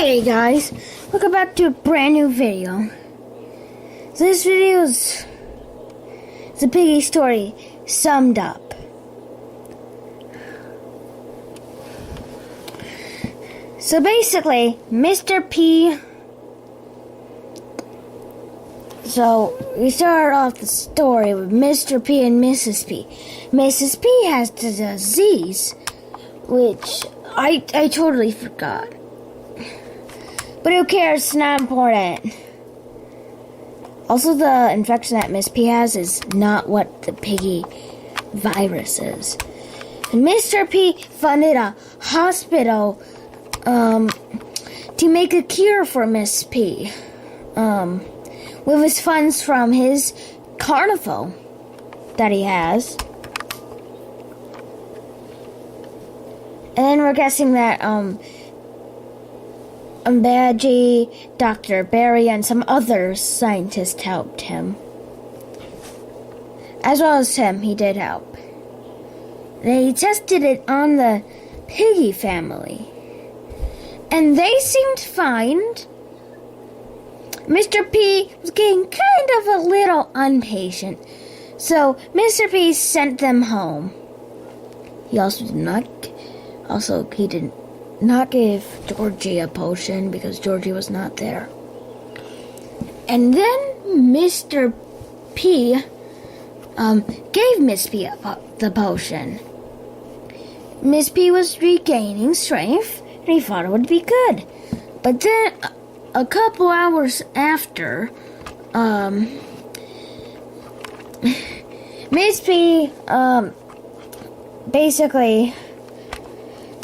Hey guys, welcome back to a brand new video. So this video is the Piggy story summed up. So basically, Mr. P. So we start off the story with Mr. P and Mrs. P. Mrs. P has the disease, which I totally forgot. But who cares? It's not important. Also, the infection that Miss P has is not what the Piggy virus is. And Mr. P funded a hospital to make a cure for Miss P with his funds from his carnival that he has. And then we're guessing that Badgie, Dr. Barry, and some other scientists helped him. As well as him, he did help. They tested it on the Piggy family. And they seemed fine. Mr. P was getting kind of a little impatient. So Mr. P sent them home. He did not give Georgie a potion because Georgie was not there. And then Mr. P gave Miss P the potion. Miss P was regaining strength, and he thought it would be good. But then, a couple hours after, Miss P basically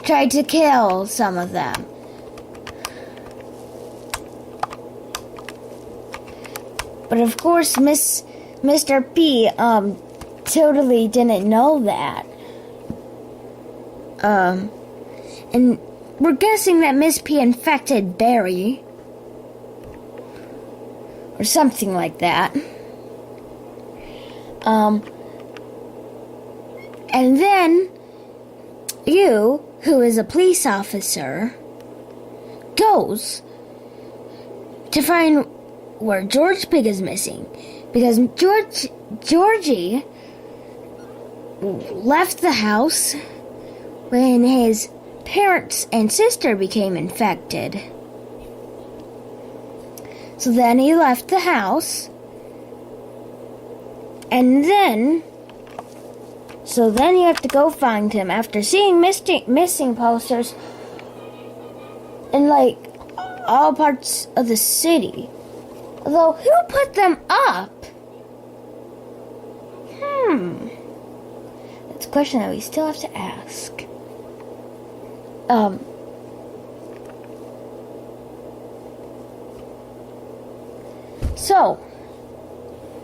tried to kill some of them. But of course, Mr. P totally didn't know that. And we're guessing that Miss P infected Barry. Or something like that. And then you, who is a police officer, goes to find where George Pig is missing. Because Georgie left the house when his parents and sister became infected. So then he left the house. And then you have to go find him after seeing missing posters in all parts of the city. Although, who put them up? That's a question that we still have to ask. So,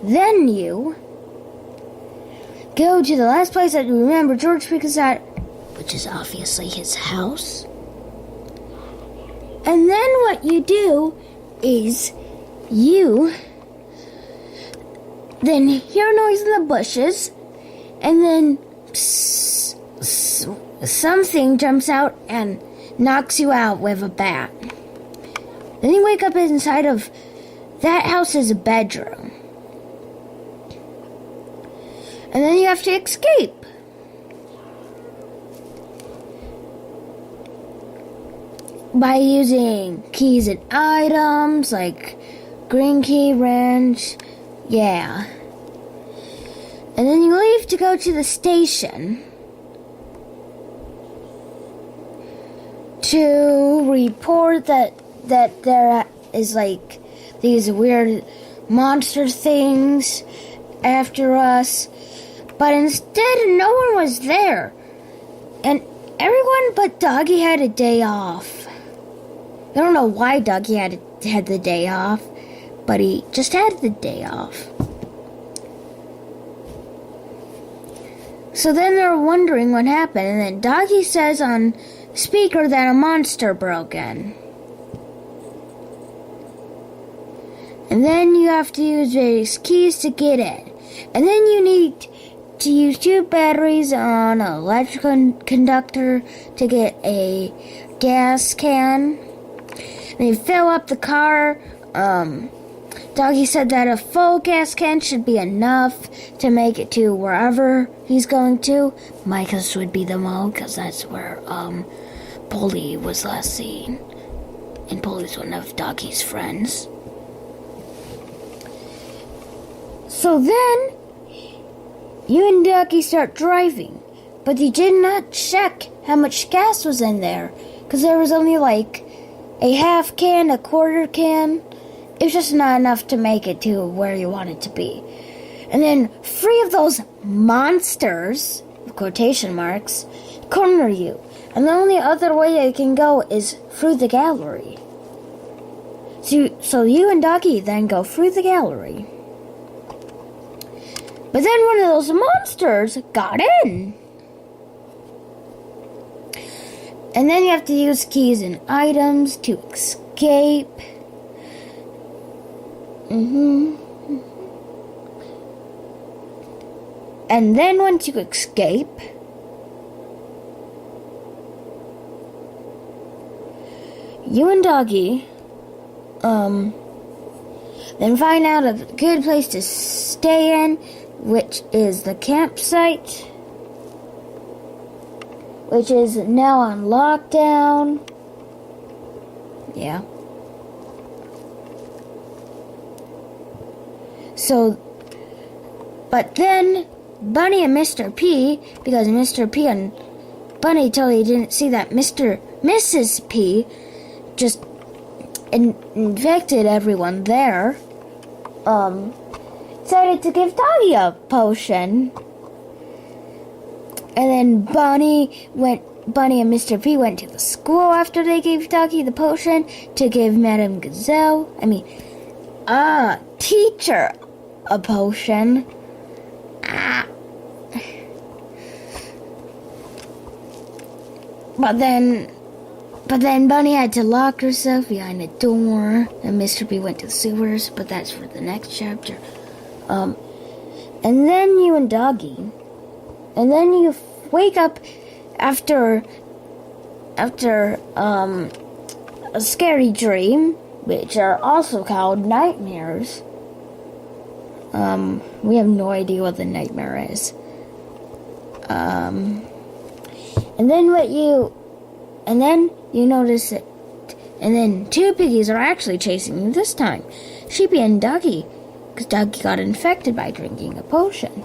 then you go to the last place that you remember George Pig is at, which is obviously his house. And then what you do is you then hear a noise in the bushes, and then something jumps out and knocks you out with a bat. Then you wake up inside of that house's bedroom. And then you have to escape. By using keys and items like green key, wrench, yeah. And then you leave to go to the station to report that there is these weird monster things after us. But instead, no one was there. And everyone but Doggy had a day off. I don't know why Doggy had the day off, but he just had the day off. So then they're wondering what happened, and then Doggy says on speaker that a monster broke in. And then you have to use various keys to get in. And then you need to use 2 batteries on an electrical conductor to get a gas can. They fill up the car. Doggy said that a full gas can should be enough to make it to wherever he's going to. My guess would be the mall, because that's where Polly was last seen. And Polly's one of Doggy's friends. So then, you and Doggy start driving. But you did not check how much gas was in there. Because there was only like a half can, a quarter can. It was just not enough to make it to where you wanted to be. And then 3 of those monsters, quotation marks, corner you. And the only other way you can go is through the gallery. So you and Doggy then go through the gallery. But then one of those monsters got in. And then you have to use keys and items to escape. And then once you escape, you and Doggy, then find out a good place to stay in, which is the campsite, which is now on lockdown. Yeah. So, but then Bunny and Mr. P, because Mr. P and Bunny totally didn't see that Mrs. P just infected everyone there, decided to give Doggy a potion. And then Bunny and Mr. P went to the school after they gave Doggy the potion to give Madame Gazelle, teacher, a potion. But then Bunny had to lock herself behind a door, and Mr. P went to the sewers, but that's for the next chapter. And then you and Doggy, and then you wake up after a scary dream, which are also called nightmares. We have no idea what the nightmare is. And then you notice it, and then 2 piggies are actually chasing you this time. Sheepy and Doggy, because Doggy got infected by drinking a potion.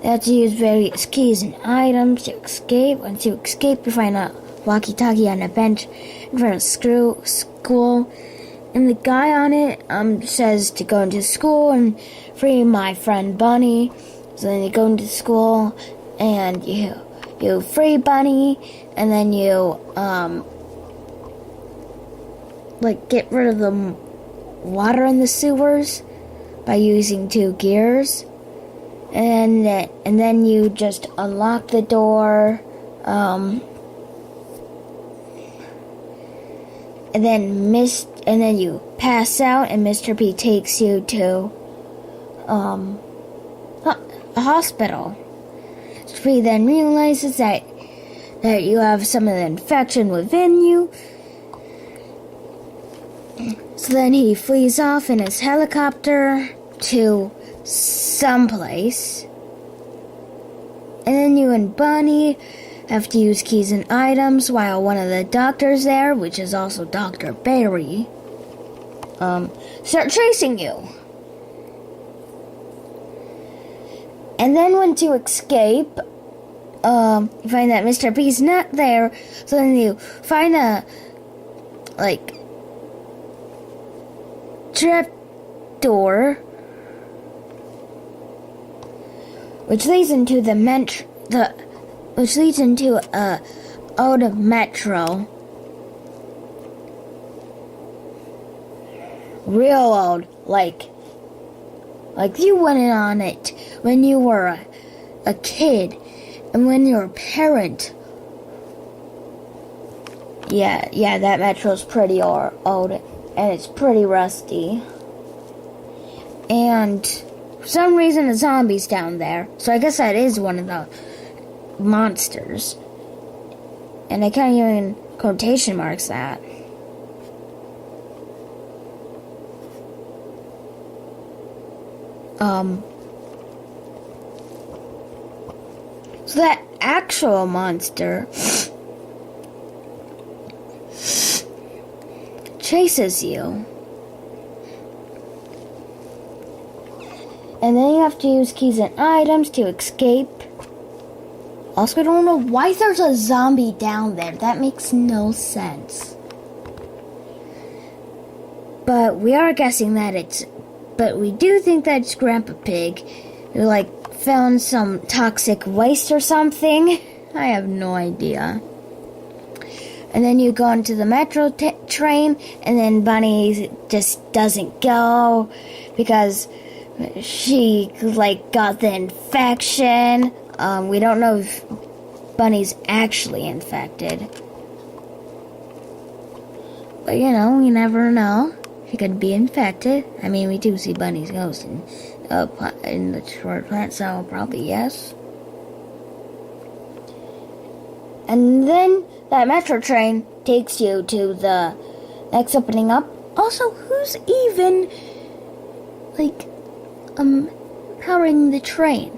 They have to use various keys and items to escape. Once you escape, you find a walkie-talkie on a bench in front of school. And the guy on it says to go into school and free my friend Bunny. So then you go into school and you free Bunny, and then you get rid of the water in the sewers by using 2 gears. And then you just unlock the door, and then you pass out, and Mr. P takes you to a hospital. Mr. P then realizes that you have some of the infection within you. So then he flees off in his helicopter to someplace. And then you and Bunny have to use keys and items while one of the doctors there, which is also Dr. Barry, start chasing you. And then once you escape, you find that Mr. P's not there, so then you find a, trap door, which leads into a old metro. Real old, like you went in on it when you were a kid, and when you were a parent. Yeah, that metro's pretty old, and it's pretty rusty. And for some reason, a zombie's down there. So I guess that is one of the monsters. And I can't even quotation marks that. So that actual monster chases you. And then you have to use keys and items to escape. Also, I don't know why there's a zombie down there. That makes no sense. But we are guessing that but we do think that it's Grandpa Pig who, found some toxic waste or something. I have no idea. And then you go into the metro train, and then Bunny just doesn't go because she, got the infection. We don't know if Bunny's actually infected. But, you never know. She could be infected. I mean, we do see Bunny's ghost in the short plant, so probably yes. And then that metro train takes you to the next opening up. Also, who's even, powering the train?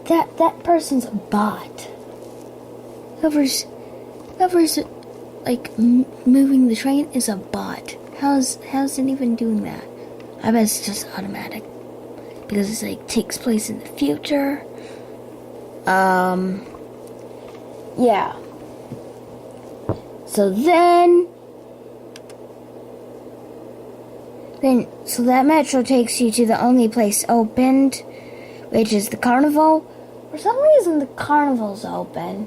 That person's a bot. Whoever's moving the train is a bot. How's it even doing that? I bet it's just automatic. Because it takes place in the future. Yeah. So so that metro takes you to the only place opened, which is the carnival. For some reason, the carnival's open.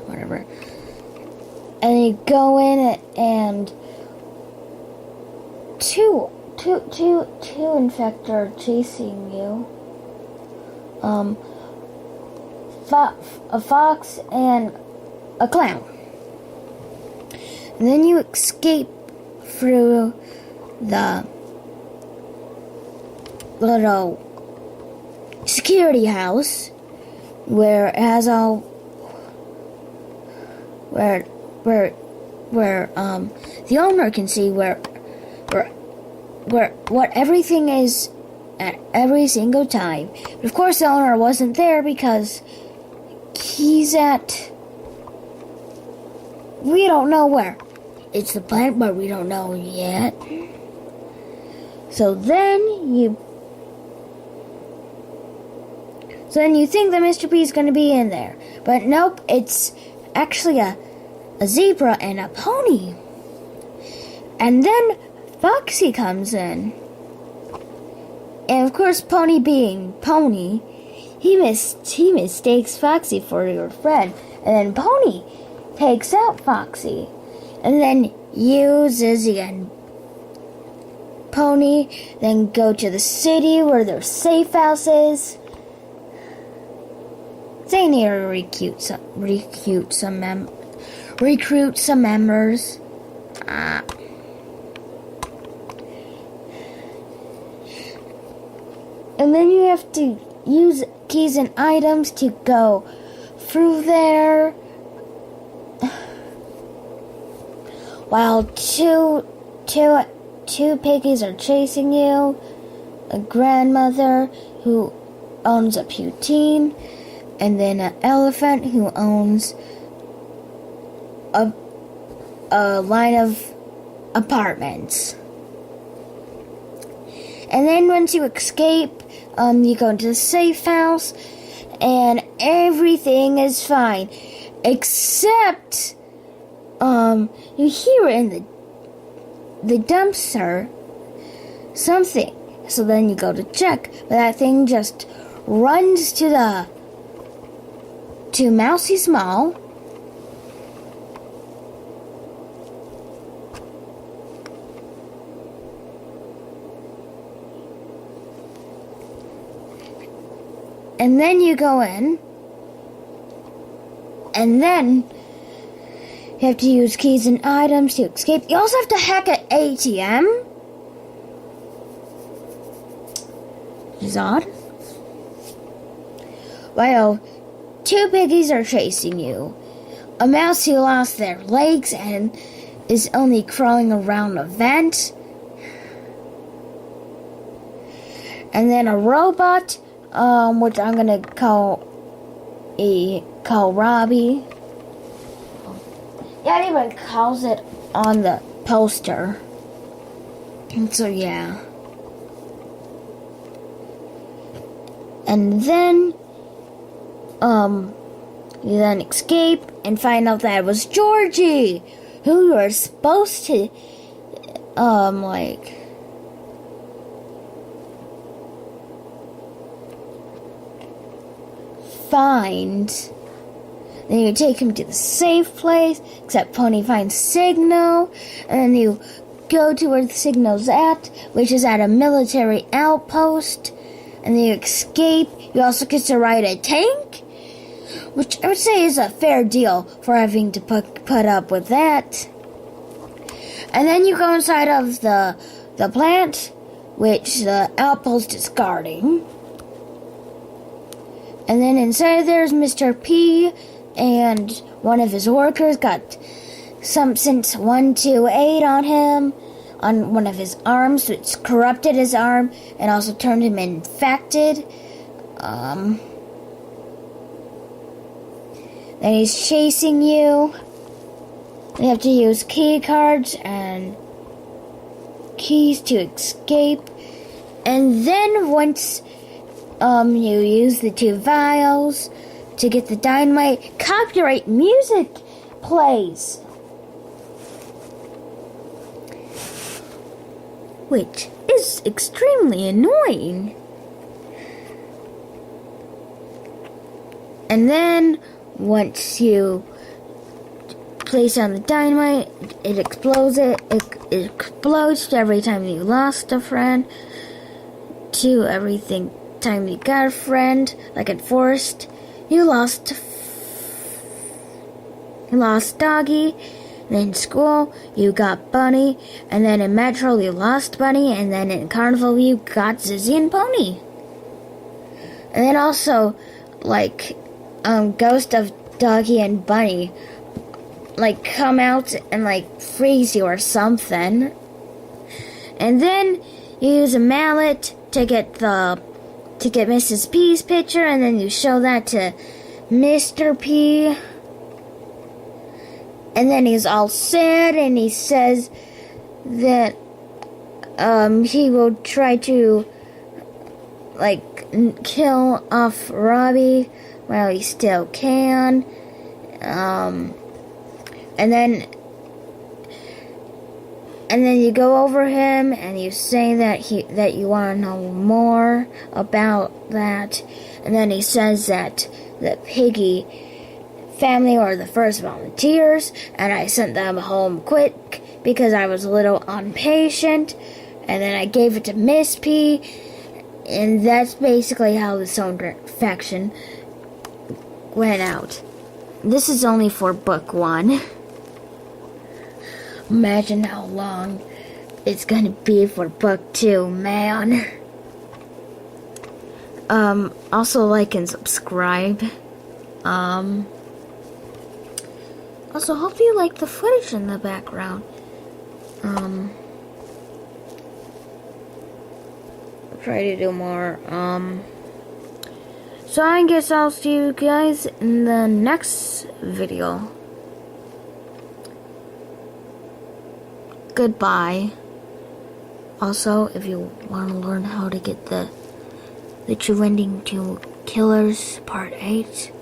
Whatever. And you go in and two infector are chasing you. A fox and a clown. And then you escape through the little security house where it has all where the owner can see where what everything is at every single time. But of course the owner wasn't there because he's at we don't know where. It's the plant, but we don't know yet. So then you think that Mr. P is going to be in there. But nope, it's actually a zebra and a pony. And then Foxy comes in. And of course, Pony being Pony, he mistakes Foxy for your friend. And then Pony takes out Foxy. And then you, Zizzy, and Pony then go to the city where their safe house is. They need to recruit some members. And then you have to use keys and items to go through there. While two piggies are chasing you. A grandmother who owns a poutine. And then an elephant who owns a line of apartments. And then once you escape, you go into the safe house, and everything is fine, except you hear in the dumpster something. So then you go to check, but that thing just runs to Mousie's Mall. And then you go in. And then you have to use keys and items to escape. You also have to hack an ATM. Which is odd. Well, two piggies are chasing you. A mouse who lost their legs and is only crawling around a vent. And then a robot, which I'm gonna call Robbie. Yeah, anyone calls it on the poster. And so yeah. And then, you then escape and find out that it was Georgie, who you were supposed to, find. Then you take him to the safe place, except Pony finds Signal, and then you go to where the Signal's at, which is at a military outpost, and then you escape. You also get to ride a tank, which I would say is a fair deal for having to put up with that. And then you go inside of the plant, which the outpost is guarding. And then inside there's Mr. P, and one of his workers got since 128 on him, on one of his arms, which corrupted his arm and also turned him infected. Then he's chasing you. You have to use key cards and keys to escape. And then once you use the two vials to get the dynamite, copyright music plays, which is extremely annoying. And then once you place down the dynamite, it explodes. It explodes every time you lost a friend, to everything time you got a friend. Like at Forest, you lost Doggy. And then in school, you got Bunny. And then in Metro, you lost Bunny. And then in Carnival, you got Zizzy and Pony. And then also, Ghost of Doggy and Bunny, come out and, freeze you or something. And then you use a mallet to get Mrs. P's picture, and then you show that to Mr. P. And then he's all sad, and he says that he will try to kill off Robbie while he still can. And then you go over him and you say that you want to know more about that. And then he says that the Piggy family were the first volunteers, and I sent them home quick because I was a little impatient. And then I gave it to Miss P, and that's basically how the Sound faction went out. This is only for book 1. Imagine how long it's gonna be for book 2, man. Also like and subscribe. Also hope you like the footage in the background. Try to do more. So I guess I'll see you guys in the next video. Goodbye. Also, if you want to learn how to get the true ending to Killers Part 8,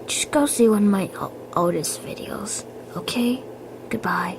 just go see one of my oldest videos. Okay? Goodbye.